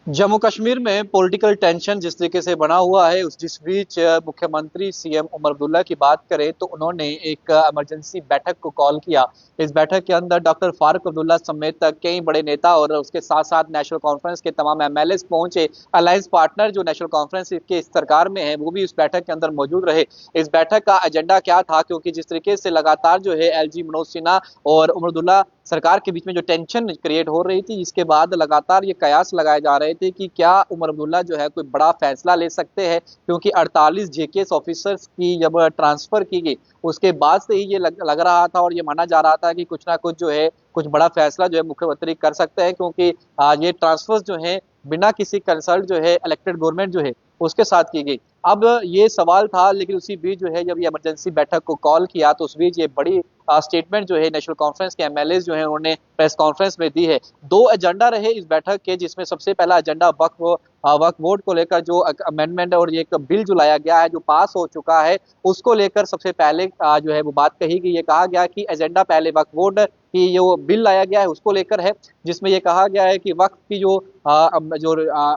जम्मू कश्मीर में political tension जिस तरीके से बना हुआ है उस जिस बीच मुख्यमंत्री सीएम उमर अब्दुल्ला की बात करें तो उन्होंने एक इमरजेंसी बैठक को कॉल किया। इस बैठक के अंदर डॉक्टर फारूक अब्दुल्ला समेत कई बड़े नेता और उसके साथ साथ नेशनल कॉन्फ्रेंस के तमाम एमएलए पहुंचे। अलायंस पार्टनर जो नेशनल कॉन्फ्रेंस के सरकार में है वो भी इस बैठक के अंदर मौजूद रहे। इस बैठक का एजेंडा क्या था, क्योंकि जिस तरीके से लगातार जो है एलजी मनोज सिन्हा और उमर अब्दुल्ला सरकार के बीच में जो टेंशन क्रिएट हो रही थी, इसके बाद लगातार ये कयास लगाए जा रहे थे कि क्या उमर अब्दुल्ला जो है कोई बड़ा फैसला ले सकते हैं, क्योंकि 48 जेकेएस ऑफिसर्स की जब ट्रांसफर की गई उसके बाद से ही ये लग रहा था और ये माना जा रहा था कि कुछ ना कुछ जो है कुछ बड़ा फैसला जो है मुख्यमंत्री कर सकते हैं, क्योंकि ये ट्रांसफर जो है बिना किसी कंसल्ट जो है इलेक्टेड गवर्नमेंट जो है उसके साथ की गई। अब ये सवाल था, लेकिन उसी बीच जो है जब ये इमरजेंसी बैठक को कॉल किया तो उस बीच ये बड़ी स्टेटमेंट जो है नेशनल कॉन्फ्रेंस के एमएलए जो है उन्होंने प्रेस कॉन्फ्रेंस में दी है। दो एजेंडा रहे इस बैठक के, जिसमें सबसे पहला एजेंडा वक्फ बोर्ड को लेकर जो अमेंडमेंट और ये एक बिल जो लाया गया है जो पास हो चुका है उसको लेकर सबसे पहले जो है वो बात कही गई। ये कहा गया कि एजेंडा पहले वक्फ बोर्ड की जो बिल लाया गया है उसको लेकर है, जिसमें ये कहा गया है कि वक्फ की जो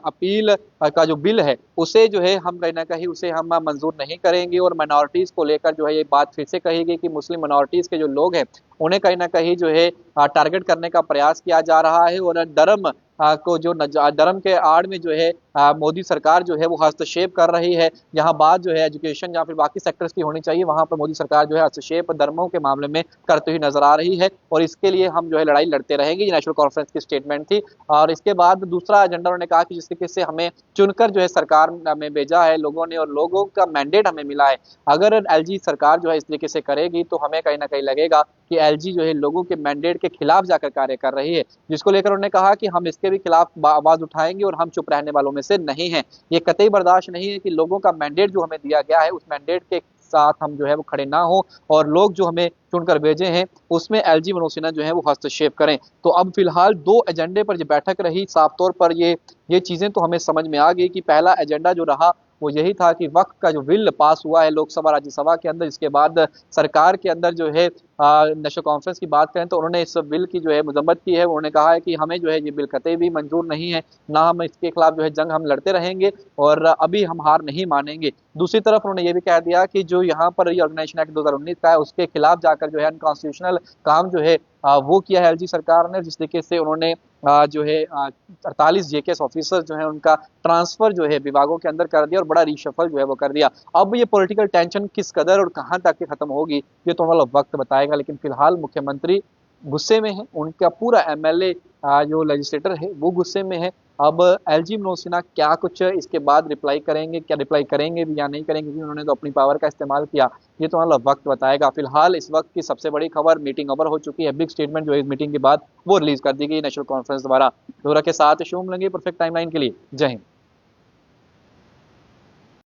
अपील का जो बिल है उसे जो है हम कहीं ना कहीं उसे हम मंजूर नहीं करेंगे। और माइनॉरिटीज को लेकर जो है ये बात फिर से कही गई कि मुस्लिम माइनॉरिटीज के जो लोग हैं उन्हें कहीं ना कहीं जो है टारगेट करने का प्रयास किया जा रहा है। और धर्म को जो धर्म के आड़ में जो है मोदी सरकार जो है वो हस्तक्षेप कर रही है। जहां बात जो है एजुकेशन या फिर बाकी सेक्टर्स की होनी चाहिए, वहां पर मोदी सरकार जो है हस्तक्षेप धर्मों के मामले में करते हुए नजर आ रही है और इसके लिए हम जो है लड़ाई लड़ते रहेंगे। ये नेशनल कॉन्फ्रेंस की स्टेटमेंट थी। और इसके बाद दूसरा एजेंडा उन्होंने कहा कि जिस तरीके से हमें चुनकर जो है सरकार में भेजा है लोगों ने और लोगों का मैंडेट हमें मिला है, अगर एलजी सरकार जो है इस तरीके से करेगी तो हमें कहीं ना कहीं लगेगा कि एलजी जो है लोगों के मैंडेट के खिलाफ जाकर कार्य कर रही है, जिसको लेकर उन्होंने कहा कि हम इसके भी खिलाफ आवाज उठाएंगे और हम चुप रहने वालों में से नहीं हैं। ये कतई बर्दाश्त नहीं है कि लोगों का मैंडेट जो हमें दिया गया है उस मैंडेट के साथ हम जो है वो खड़े ना हो और लोग जो हमें चुनकर भेजे हैं उसमें एलजी मनोज सिन्हा जो है वो हस्तक्षेप करें। तो अब फिलहाल दो एजेंडे पर ये बैठक रही। साफ तौर पर ये चीजें तो हमें समझ में आ गई कि पहला एजेंडा जो रहा वो यही था कि वक्फ का जो बिल पास हुआ है लोकसभा राज्यसभा के अंदर, इसके बाद सरकार के अंदर जो है नेशनल कॉन्फ्रेंस की बात करें तो उन्होंने इस बिल की जो है मजम्मत की है। उन्होंने कहा है कि हमें जो है ये बिल कतई भी मंजूर नहीं है, ना हम इसके खिलाफ जो है जंग हम लड़ते रहेंगे और अभी हम हार नहीं मानेंगे। दूसरी तरफ उन्होंने ये भी कह दिया कि जो यहाँ पर ऑर्गेनाइजेशन एक्ट 2019 का है उसके खिलाफ जाकर जो है अनकॉन्स्टिट्यूशनल काम जो है वो किया है एलजी सरकार ने, जिस तरीके से उन्होंने जो है 48 जेकेएस ऑफिसर जो है उनका ट्रांसफर जो है विभागों के अंदर कर दिया और बड़ा रिशफल जो है वो कर दिया। अब ये पॉलिटिकल टेंशन किस कदर और कहां तक खत्म होगी ये तो वाला वक्त बताएगा, लेकिन फिलहाल मुख्यमंत्री गुस्से में है, उनका पूरा एमएलए जो लेजिस्लेटर है वो गुस्से में है। अब एलजी मनोज सिन्हा क्या कुछ इसके बाद रिप्लाई करेंगे, क्या रिप्लाई करेंगे भी या नहीं करेंगे, क्योंकि उन्होंने तो अपनी पावर का इस्तेमाल किया, ये तो मतलब वक्त बताएगा। फिलहाल इस वक्त की सबसे बड़ी खबर मीटिंग ओवर हो चुकी है। बिग स्टेटमेंट जो है इस मीटिंग के बाद वो रिलीज कर दी गई नेशनल कॉन्फ्रेंस द्वारा। के साथ शुभ लेंगे परफेक्ट टाइमलाइन के लिए। जय हिंद।